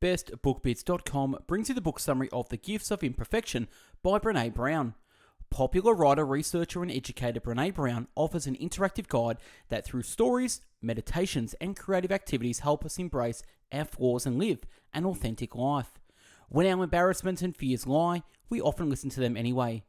bestbookbits.com brings you the book summary of The Gifts of Imperfection by Brené Brown. Popular writer, researcher, and educator Brené Brown offers an interactive guide that through stories, meditations, and creative activities help us embrace our flaws and live an authentic life. When our embarrassments and fears lie, we often listen to them anyway.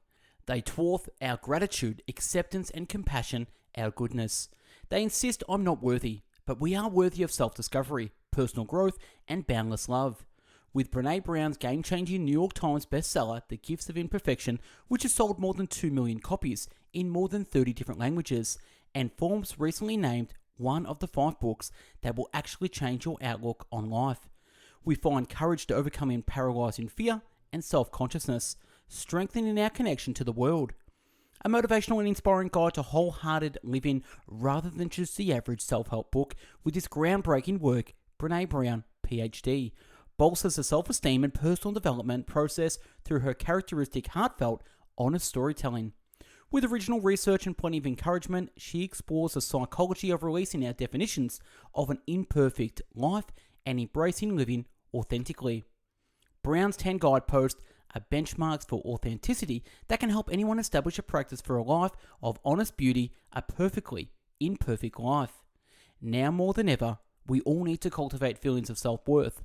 They dwarf our gratitude, acceptance, and compassion, our goodness. They insist I'm not worthy, but we are worthy of self-discovery, personal growth, and boundless love. With Brené Brown's game-changing New York Times bestseller, The Gifts of Imperfection, which has sold more than 2 million copies in more than 30 different languages, and Forbes recently named one of the 5 books that will actually change your outlook on life. We find courage to overcome paralyzing fear and self-consciousness, strengthening our connection to the world. A motivational and inspiring guide to wholehearted living rather than just the average self-help book. With this groundbreaking work, Brené Brown, PhD, bolsters the self-esteem and personal development process through her characteristic, heartfelt, honest storytelling. With original research and plenty of encouragement, she explores the psychology of releasing our definitions of an imperfect life and embracing living authentically. Brown's 10 guide posts are benchmarks for authenticity that can help anyone establish a practice for a life of honest beauty, a perfectly imperfect life. Now more than ever, we all need to cultivate feelings of self-worth,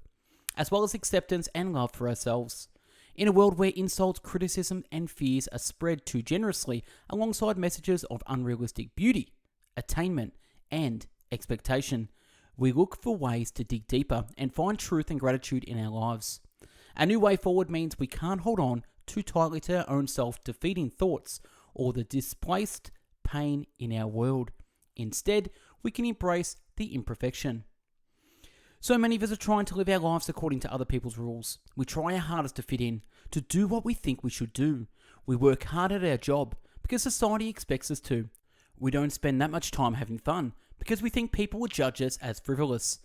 as well as acceptance and love for ourselves. In a world where insults, criticism, and fears are spread too generously alongside messages of unrealistic beauty, attainment, and expectation, we look for ways to dig deeper and find truth and gratitude in our lives. A new way forward means we can't hold on too tightly to our own self-defeating thoughts or the displaced pain in our world. Instead, we can embrace the imperfection. So many of us are trying to live our lives according to other people's rules. We try our hardest to fit in, to do what we think we should do. We work hard at our job because society expects us to. We don't spend that much time having fun because we think people will judge us as frivolous.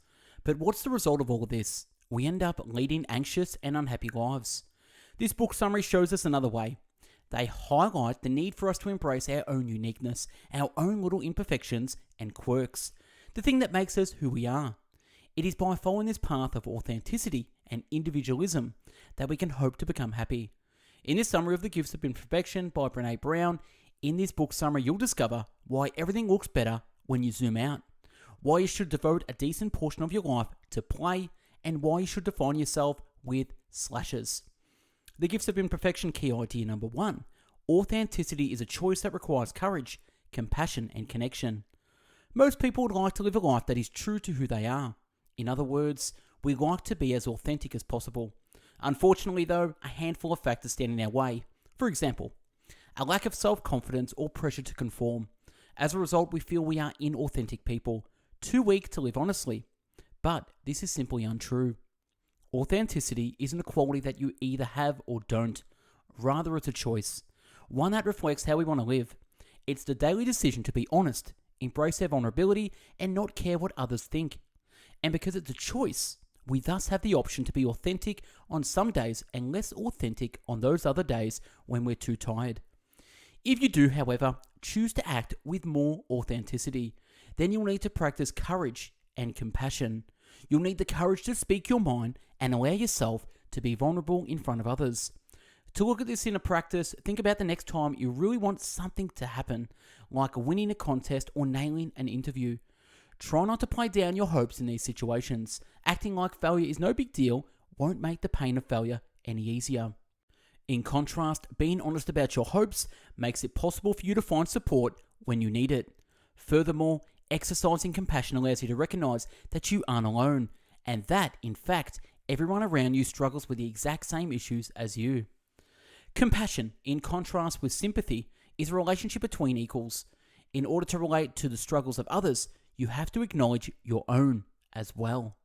But what's the result of all of this? We end up leading anxious and unhappy lives. This book summary shows us another way. They highlight the need for us to embrace our own uniqueness, our own little imperfections and quirks, the thing that makes us who we are. It is by following this path of authenticity and individualism that we can hope to become happy. In this summary of The Gifts of Imperfection by Brené Brown, in this book summary you'll discover why everything looks better when you zoom out, why you should devote a decent portion of your life to play, and why you should define yourself with slashes. The Gifts of Imperfection key idea number 1. Authenticity is a choice that requires courage, compassion, and connection. Most people would like to live a life that is true to who they are. In other words, we like to be as authentic as possible. Unfortunately though, a handful of factors stand in our way. For example, a lack of self-confidence or pressure to conform. As a result, we feel we are inauthentic people, too weak to live honestly. But this is simply untrue. Authenticity isn't a quality that you either have or don't. Rather, it's a choice. One that reflects how we want to live. It's the daily decision to be honest, embrace our vulnerability, and not care what others think. And because it's a choice, we thus have the option to be authentic on some days and less authentic on those other days when we're too tired. If you do, however, choose to act with more authenticity, then you'll need to practice courage and compassion. You'll need the courage to speak your mind and allow yourself to be vulnerable in front of others. To look at this in a practice, think about the next time you really want something to happen, like winning a contest or nailing an interview. Try not to play down your hopes in these situations. Acting like failure is no big deal won't make the pain of failure any easier. In contrast, being honest about your hopes makes it possible for you to find support when you need it. Furthermore, exercising compassion allows you to recognize that you aren't alone, and that, in fact, everyone around you struggles with the exact same issues as you. Compassion, in contrast with sympathy, is a relationship between equals. In order to relate to the struggles of others, you have to acknowledge your own as well.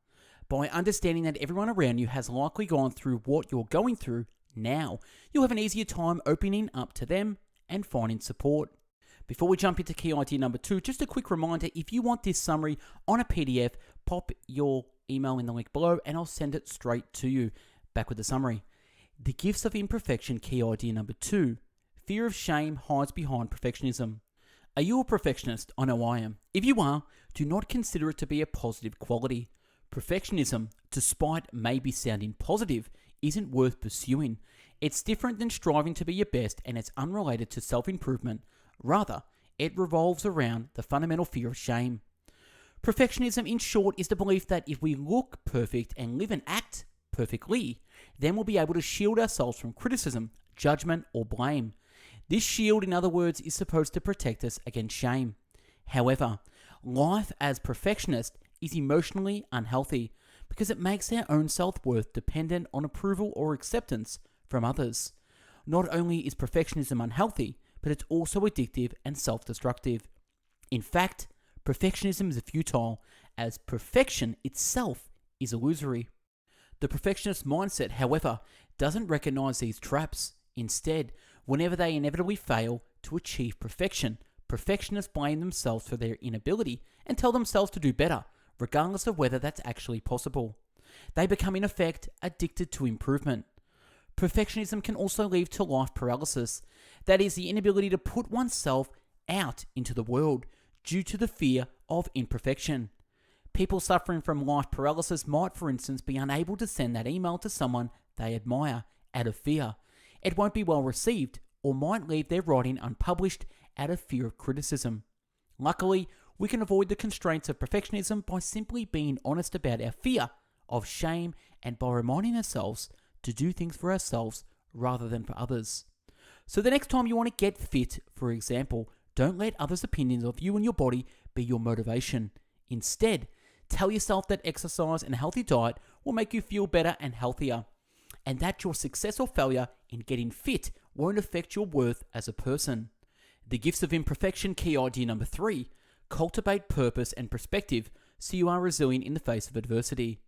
By understanding that everyone around you has likely gone through what you're going through now, you'll have an easier time opening up to them and finding support. Before we jump into key idea number 2, just a quick reminder, if you want this summary on a PDF, pop your email in the link below and I'll send it straight to you. Back with the summary. The Gifts of Imperfection key idea number 2. Fear of shame hides behind perfectionism. Are you a perfectionist? I know I am. If you are, do not consider it to be a positive quality. Perfectionism, despite maybe sounding positive, isn't worth pursuing. It's different than striving to be your best, and it's unrelated to self-improvement. Rather, it revolves around the fundamental fear of shame. Perfectionism, in short, is the belief that if we look perfect and live and act perfectly, then we'll be able to shield ourselves from criticism, judgment, or blame. This shield, in other words, is supposed to protect us against shame. However, life as perfectionist is emotionally unhealthy because it makes our own self-worth dependent on approval or acceptance from others. Not only is perfectionism unhealthy, but it's also addictive and self-destructive. In fact, perfectionism is futile, as perfection itself is illusory. The perfectionist mindset, however, doesn't recognize these traps. Instead, whenever they inevitably fail to achieve perfection, perfectionists blame themselves for their inability and tell themselves to do better, regardless of whether that's actually possible. They become, in effect, addicted to improvement. Perfectionism can also lead to life paralysis, that is, the inability to put oneself out into the world due to the fear of imperfection. People suffering from life paralysis might, for instance, be unable to send that email to someone they admire out of fear. It won't be well received, or might leave their writing unpublished out of fear of criticism. Luckily, we can avoid the constraints of perfectionism by simply being honest about our fear of shame and by reminding ourselves to do things for ourselves rather than for others. So the next time you want to get fit, for example, don't let others' opinions of you and your body be your motivation. Instead, tell yourself that exercise and a healthy diet will make you feel better and healthier, and that your success or failure in getting fit won't affect your worth as a person. The gifts of imperfection, key idea number 3, cultivate purpose and perspective so you are resilient in the face of adversity.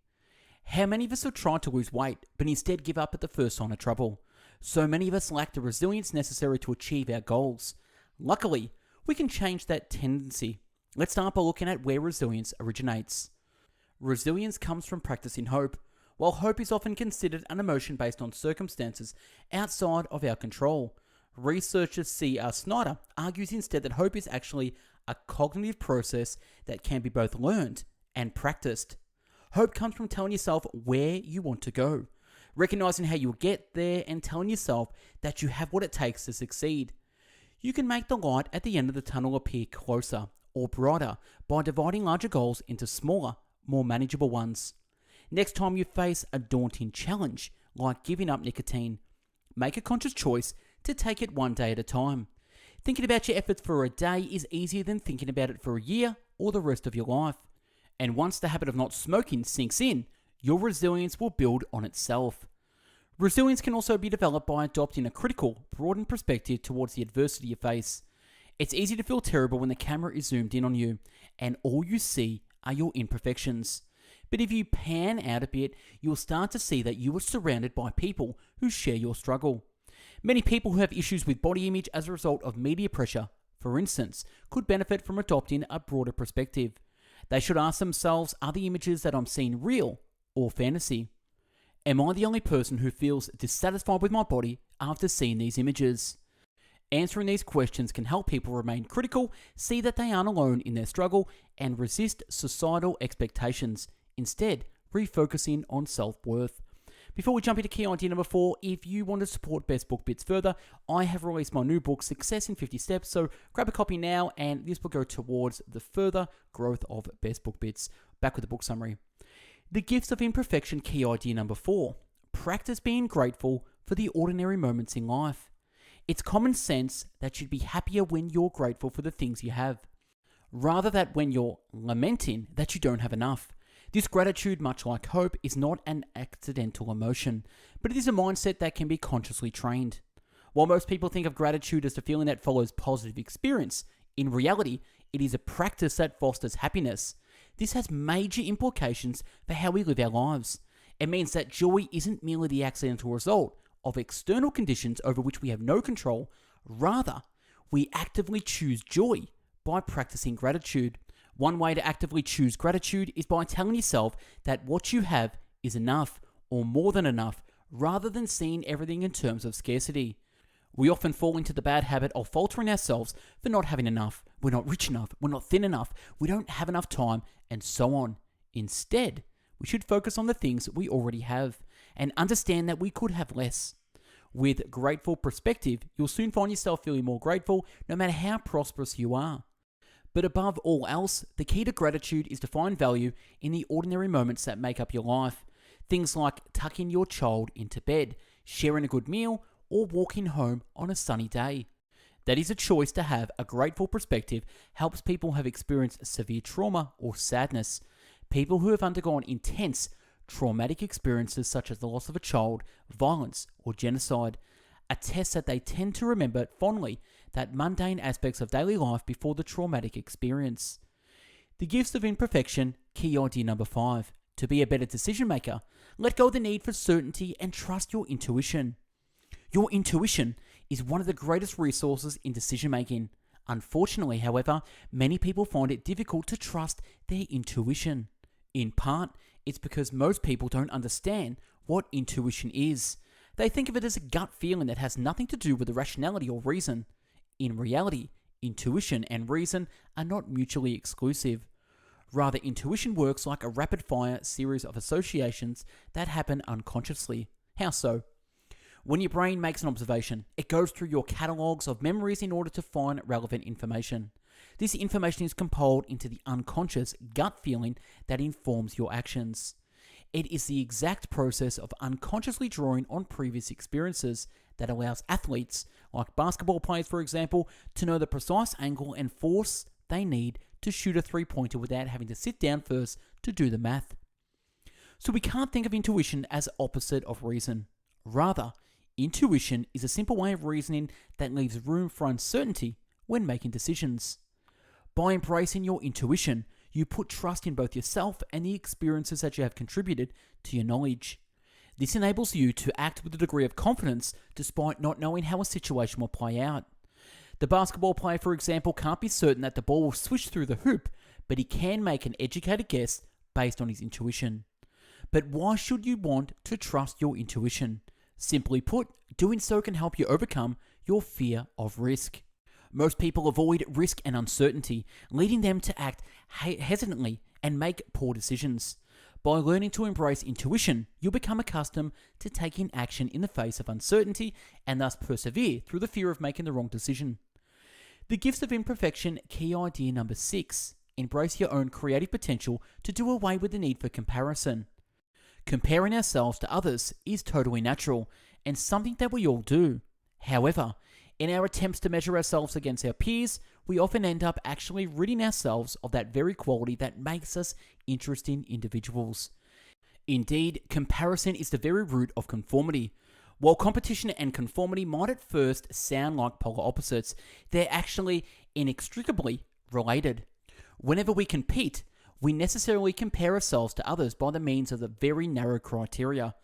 How many of us have tried to lose weight, but instead give up at the first sign of trouble? So many of us lack the resilience necessary to achieve our goals. Luckily, we can change that tendency. Let's start by looking at where resilience originates. Resilience comes from practicing hope. While hope is often considered an emotion based on circumstances outside of our control, researcher C.R. Snyder argues instead that hope is actually a cognitive process that can be both learned and practiced. Hope comes from telling yourself where you want to go, recognizing how you'll get there, and telling yourself that you have what it takes to succeed. You can make the light at the end of the tunnel appear closer or brighter by dividing larger goals into smaller, more manageable ones. Next time you face a daunting challenge, like giving up nicotine, make a conscious choice to take it one day at a time. Thinking about your efforts for a day is easier than thinking about it for a year or the rest of your life. And once the habit of not smoking sinks in, your resilience will build on itself. Resilience can also be developed by adopting a critical, broadened perspective towards the adversity you face. It's easy to feel terrible when the camera is zoomed in on you, and all you see are your imperfections. But if you pan out a bit, you'll start to see that you are surrounded by people who share your struggle. Many people who have issues with body image as a result of media pressure, for instance, could benefit from adopting a broader perspective. They should ask themselves, are the images that I'm seeing real or fantasy? Am I the only person who feels dissatisfied with my body after seeing these images? Answering these questions can help people remain critical, see that they aren't alone in their struggle, and resist societal expectations, instead refocusing on self-worth. Before we jump into key idea number 4, if you want to support Best Book Bits further, I have released my new book, Success in 50 Steps, so grab a copy now, and this will go towards the further growth of Best Book Bits. Back with the book summary. The gifts of imperfection, key idea number 4. Practice being grateful for the ordinary moments in life. It's common sense that you'd be happier when you're grateful for the things you have, rather than when you're lamenting that you don't have enough. This gratitude, much like hope, is not an accidental emotion, but it is a mindset that can be consciously trained. While most people think of gratitude as the feeling that follows positive experience, in reality, it is a practice that fosters happiness. This has major implications for how we live our lives. It means that joy isn't merely the accidental result of external conditions over which we have no control. Rather, we actively choose joy by practicing gratitude. One way to actively choose gratitude is by telling yourself that what you have is enough or more than enough, rather than seeing everything in terms of scarcity. We often fall into the bad habit of faltering ourselves for not having enough. We're not rich enough, we're not thin enough, we don't have enough time, and so on. Instead, we should focus on the things we already have and understand that we could have less. With grateful perspective, you'll soon find yourself feeling more grateful no matter how prosperous you are. But above all else, the key to gratitude is to find value in the ordinary moments that make up your life. Things like tucking your child into bed, sharing a good meal, or walking home on a sunny day. That is a choice to have a grateful perspective helps people who have experienced severe trauma or sadness. People who have undergone intense traumatic experiences such as the loss of a child, violence, or genocide attest that they tend to remember fondly that mundane aspects of daily life before the traumatic experience. The gifts of imperfection, key idea number 5. To be a better decision maker, let go of the need for certainty and trust your intuition. Your intuition is one of the greatest resources in decision making. Unfortunately, however, many people find it difficult to trust their intuition. In part, it's because most people don't understand what intuition is. They think of it as a gut feeling that has nothing to do with the rationality or reason. In reality, intuition and reason are not mutually exclusive. Rather, intuition works like a rapid-fire series of associations that happen unconsciously. How so? When your brain makes an observation, it goes through your catalogs of memories in order to find relevant information. This information is compiled into the unconscious gut feeling that informs your actions. It is the exact process of unconsciously drawing on previous experiences that allows athletes, like basketball players for example, to know the precise angle and force they need to shoot a three-pointer without having to sit down first to do the math. So we can't think of intuition as opposite of reason. Rather, intuition is a simple way of reasoning that leaves room for uncertainty when making decisions. By embracing your intuition, you put trust in both yourself and the experiences that you have contributed to your knowledge. This enables you to act with a degree of confidence despite not knowing how a situation will play out. The basketball player, for example, can't be certain that the ball will swish through the hoop, but he can make an educated guess based on his intuition. But why should you want to trust your intuition? Simply put, doing so can help you overcome your fear of risk. Most people avoid risk and uncertainty, leading them to act hesitantly and make poor decisions. By learning to embrace intuition, you'll become accustomed to taking action in the face of uncertainty and thus persevere through the fear of making the wrong decision. The gifts of imperfection, key idea number 6. Embrace your own creative potential to do away with the need for comparison. Comparing ourselves to others is totally natural and something that we all do. However, in our attempts to measure ourselves against our peers, we often end up actually ridding ourselves of that very quality that makes us interesting individuals. Indeed, comparison is the very root of conformity. While competition and conformity might at first sound like polar opposites, they're actually inextricably related. Whenever we compete, we necessarily compare ourselves to others by the means of the very narrow criteria.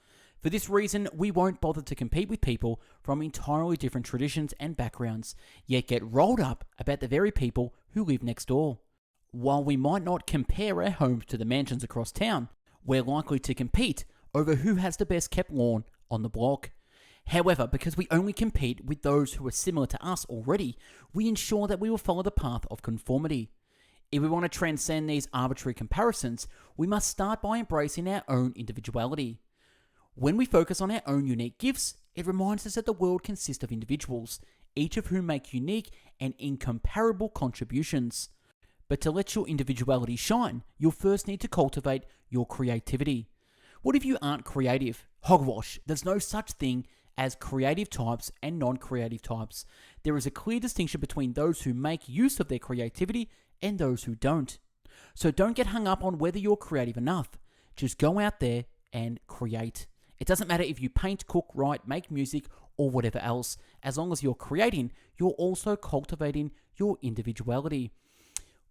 For this reason, we won't bother to compete with people from entirely different traditions and backgrounds, yet get rolled up about the very people who live next door. While we might not compare our homes to the mansions across town, we're likely to compete over who has the best kept lawn on the block. However, because we only compete with those who are similar to us already, we ensure that we will follow the path of conformity. If we want to transcend these arbitrary comparisons, we must start by embracing our own individuality. When we focus on our own unique gifts, it reminds us that the world consists of individuals, each of whom make unique and incomparable contributions. But to let your individuality shine, you'll first need to cultivate your creativity. What if you aren't creative? Hogwash, there's no such thing as creative types and non-creative types. There is a clear distinction between those who make use of their creativity and those who don't. So don't get hung up on whether you're creative enough. Just go out there and create. It doesn't matter if you paint, cook, write, make music, or whatever else. As long as you're creating, you're also cultivating your individuality.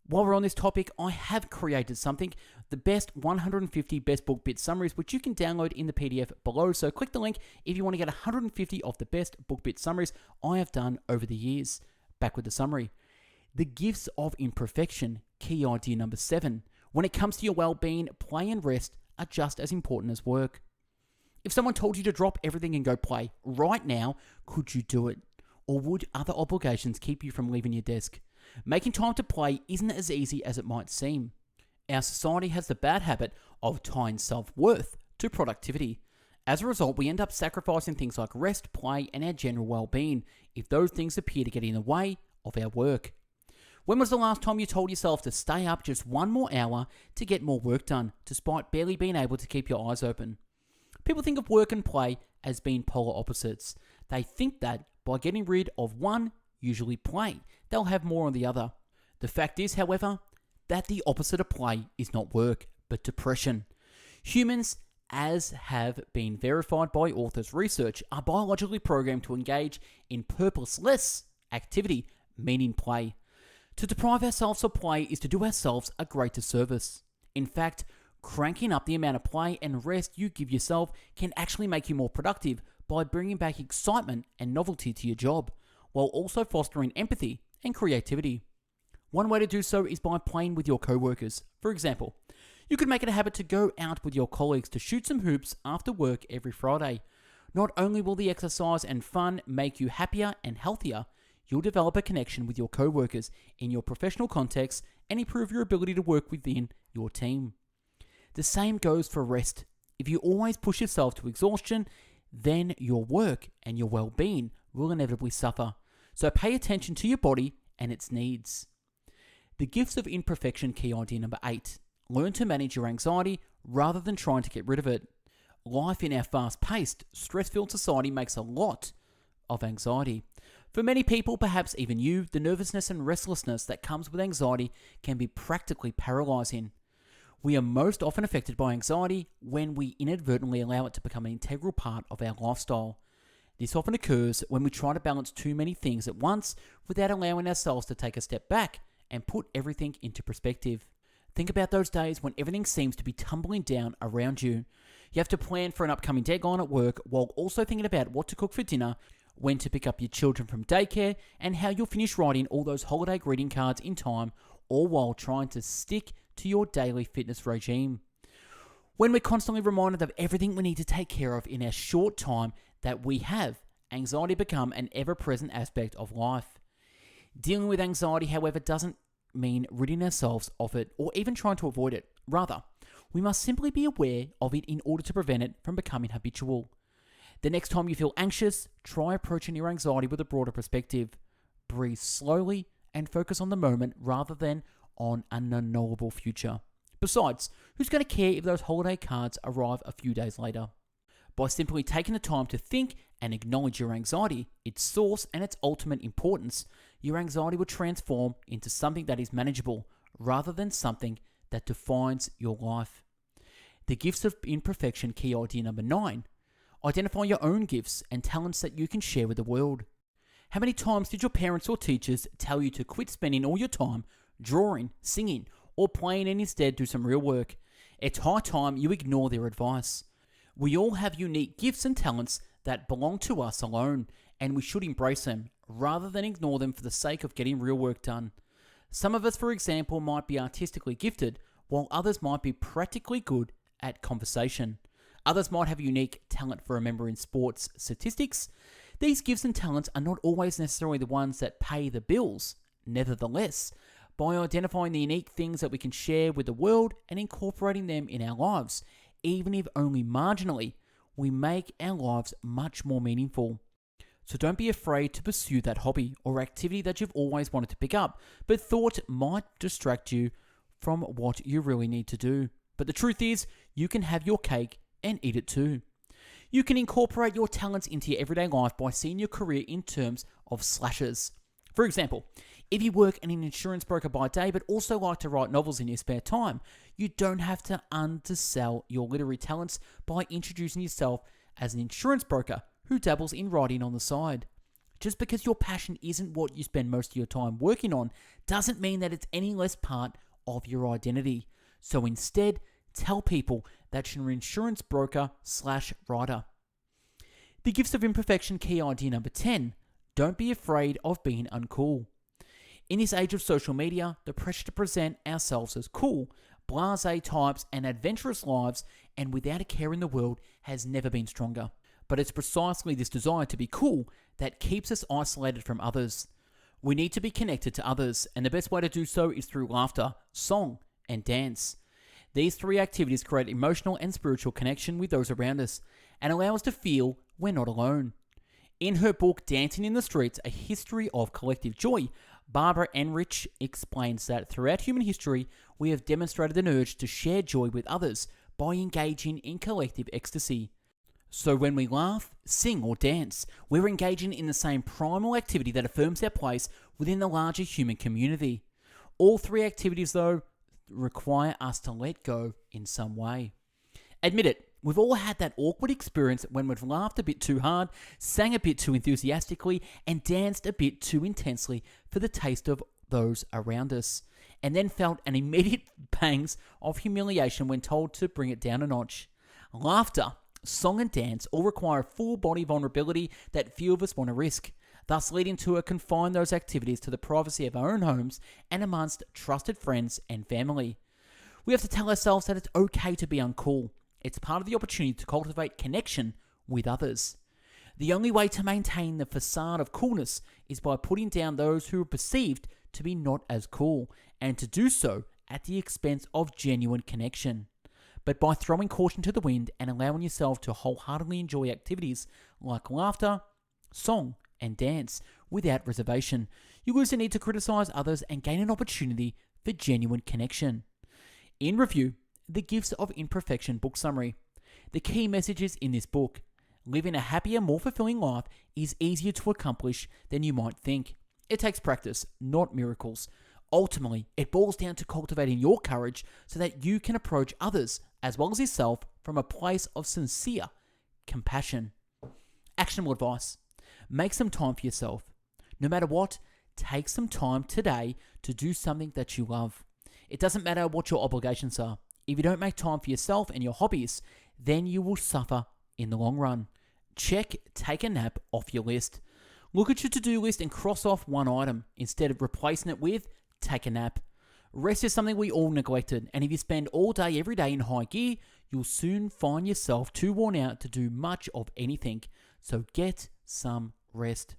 While we're on this topic, I have created something, the best 150 best book bit summaries, which you can download in the PDF below. So click the link if you want to get 150 of the best book bit summaries I have done over the years. Back with the summary. The gifts of imperfection, key idea number 7. When it comes to your well-being, play and rest are just as important as work. If someone told you to drop everything and go play right now, could you do it? Or would other obligations keep you from leaving your desk? Making time to play isn't as easy as it might seem. Our society has the bad habit of tying self-worth to productivity. As a result, we end up sacrificing things like rest, play, and our general well-being if those things appear to get in the way of our work. When was the last time you told yourself to stay up just one more hour to get more work done, despite barely being able to keep your eyes open? People think of work and play as being polar opposites. They think that by getting rid of one, usually play, they'll have more on the other. The fact is, however, that the opposite of play is not work, but depression. Humans, as have been verified by authors' research, are biologically programmed to engage in purposeless activity, meaning play. To deprive ourselves of play is to do ourselves a great disservice. In fact, cranking up the amount of play and rest you give yourself can actually make you more productive by bringing back excitement and novelty to your job, while also fostering empathy and creativity. One way to do so is by playing with your co-workers. For example, you could make it a habit to go out with your colleagues to shoot some hoops after work every Friday. Not only will the exercise and fun make you happier and healthier, you'll develop a connection with your co-workers in your professional context and improve your ability to work within your team. The same goes for rest. If you always push yourself to exhaustion, then your work and your well-being will inevitably suffer. So pay attention to your body and its needs. The gifts of imperfection, key idea number 8. Learn to manage your anxiety rather than trying to get rid of it. Life in our fast-paced, stress-filled society makes a lot of anxiety. For many people, perhaps even you, the nervousness and restlessness that comes with anxiety can be practically paralyzing. We are most often affected by anxiety when we inadvertently allow it to become an integral part of our lifestyle. This often occurs when we try to balance too many things at once without allowing ourselves to take a step back and put everything into perspective. Think about those days when everything seems to be tumbling down around you. You have to plan for an upcoming deadline at work while also thinking about what to cook for dinner, when to pick up your children from daycare, and how you'll finish writing all those holiday greeting cards in time, all while trying to stick to your daily fitness regime. When we're constantly reminded of everything we need to take care of in our short time that we have, anxiety becomes an ever-present aspect of life. Dealing with anxiety, however, doesn't mean ridding ourselves of it or even trying to avoid it. Rather, we must simply be aware of it in order to prevent it from becoming habitual. The next time you feel anxious, try approaching your anxiety with a broader perspective. Breathe slowly and focus on the moment rather than on an unknowable future. Besides, who's going to care if those holiday cards arrive a few days later? By simply taking the time to think and acknowledge your anxiety, its source and its ultimate importance, your anxiety will transform into something that is manageable rather than something that defines your life. The gifts of imperfection, key idea number 9. Identify your own gifts and talents that you can share with the world. How many times did your parents or teachers tell you to quit spending all your time drawing, singing, or playing and instead do some real work? It's high time you ignore their advice. We all have unique gifts and talents that belong to us alone, and we should embrace them rather than ignore them for the sake of getting real work done. Some of us, for example, might be artistically gifted, while others might be practically good at conversation. Others might have a unique talent for remembering sports statistics. These gifts and talents are not always necessarily the ones that pay the bills. Nevertheless, by identifying the unique things that we can share with the world and incorporating them in our lives, even if only marginally, we make our lives much more meaningful. So don't be afraid to pursue that hobby or activity that you've always wanted to pick up, but thought might distract you from what you really need to do. But the truth is, you can have your cake and eat it too. You can incorporate your talents into your everyday life by seeing your career in terms of slashes. For example, if you work in an insurance broker by day but also like to write novels in your spare time, you don't have to undersell your literary talents by introducing yourself as an insurance broker who dabbles in writing on the side. Just because your passion isn't what you spend most of your time working on doesn't mean that it's any less part of your identity. So instead, tell people that you're an insurance broker/writer. The gifts of imperfection, key idea number 10. Don't be afraid of being uncool. In this age of social media, the pressure to present ourselves as cool, blasé types and adventurous lives and without a care in the world has never been stronger. But it's precisely this desire to be cool that keeps us isolated from others. We need to be connected to others, and the best way to do so is through laughter, song, and dance. These three activities create emotional and spiritual connection with those around us and allow us to feel we're not alone. In her book, Dancing in the Streets, A History of Collective Joy, Barbara Enrich explains that throughout human history, we have demonstrated an urge to share joy with others by engaging in collective ecstasy. So when we laugh, sing, or dance, we're engaging in the same primal activity that affirms our place within the larger human community. All three activities, though, require us to let go in some way. Admit it, we've all had that awkward experience when we've laughed a bit too hard, sang a bit too enthusiastically, and danced a bit too intensely for the taste of those around us, and then felt an immediate pangs of humiliation when told to bring it down a notch. Laughter, song and dance all require a full body vulnerability that few of us want to risk, thus leading to a confine those activities to the privacy of our own homes and amongst trusted friends and family. We have to tell ourselves that it's okay to be uncool. It's part of the opportunity to cultivate connection with others. The only way to maintain the facade of coolness is by putting down those who are perceived to be not as cool, and to do so at the expense of genuine connection. But by throwing caution to the wind and allowing yourself to wholeheartedly enjoy activities like laughter, song, and dance without reservation, you lose the need to criticize others and gain an opportunity for genuine connection. In review, The Gifts of Imperfection book summary. The key messages in this book: living a happier, more fulfilling life is easier to accomplish than you might think. It takes practice, not miracles. Ultimately, it boils down to cultivating your courage so that you can approach others, as well as yourself, from a place of sincere compassion. Actionable advice: make some time for yourself. No matter what, take some time today to do something that you love. It doesn't matter what your obligations are. If you don't make time for yourself and your hobbies, then you will suffer in the long run. Check take a nap off your list. Look at your to-do list and cross off one item instead of replacing it with take a nap. Rest is something we all neglected, and if you spend all day every day in high gear, you'll soon find yourself too worn out to do much of anything. So get some rest.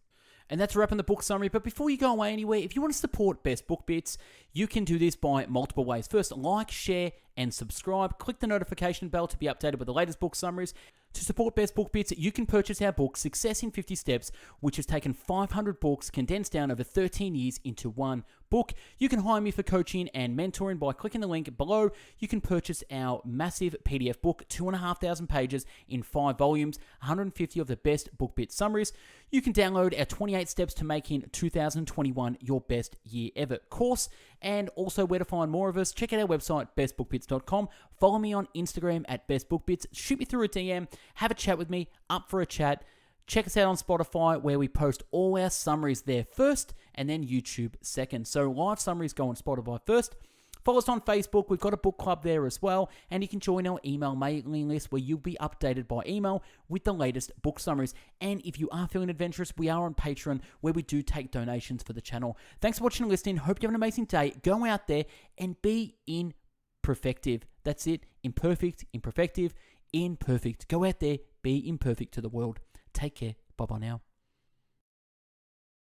And that's a wrap on the book summary. But before you go away anywhere, if you want to support Best Book Bits, you can do this by multiple ways. First, like, share, and subscribe. Click the notification bell to be updated with the latest book summaries. To support Best Book Bits, you can purchase our book, Success in 50 Steps, which has taken 500 books condensed down over 13 years into one book. You can hire me for coaching and mentoring by clicking the link below. You can purchase our massive PDF book, 2,500 pages in 5 volumes, 150 of the best book bit summaries. You can download our 28 Steps to Making 2021 Your Best Year Ever course, and also where to find more of us. Check out our website, bestbookbits.com. Follow me on Instagram at bestbookbits. Shoot me through a DM. Have a chat with me, up for a chat. Check us out on Spotify, where we post all our summaries there first, and then YouTube second. So live summaries go on Spotify first. Follow us on Facebook. We've got a book club there as well, and you can join our email mailing list where you'll be updated by email with the latest book summaries. And if you are feeling adventurous, we are on Patreon, where we do take donations for the channel. Thanks for watching and listening. Hope you have an amazing day. Go out there and be imperfective. That's it. Imperfect, imperfective, imperfect. Go out there, be imperfect to the world. Take care. Bye-bye now.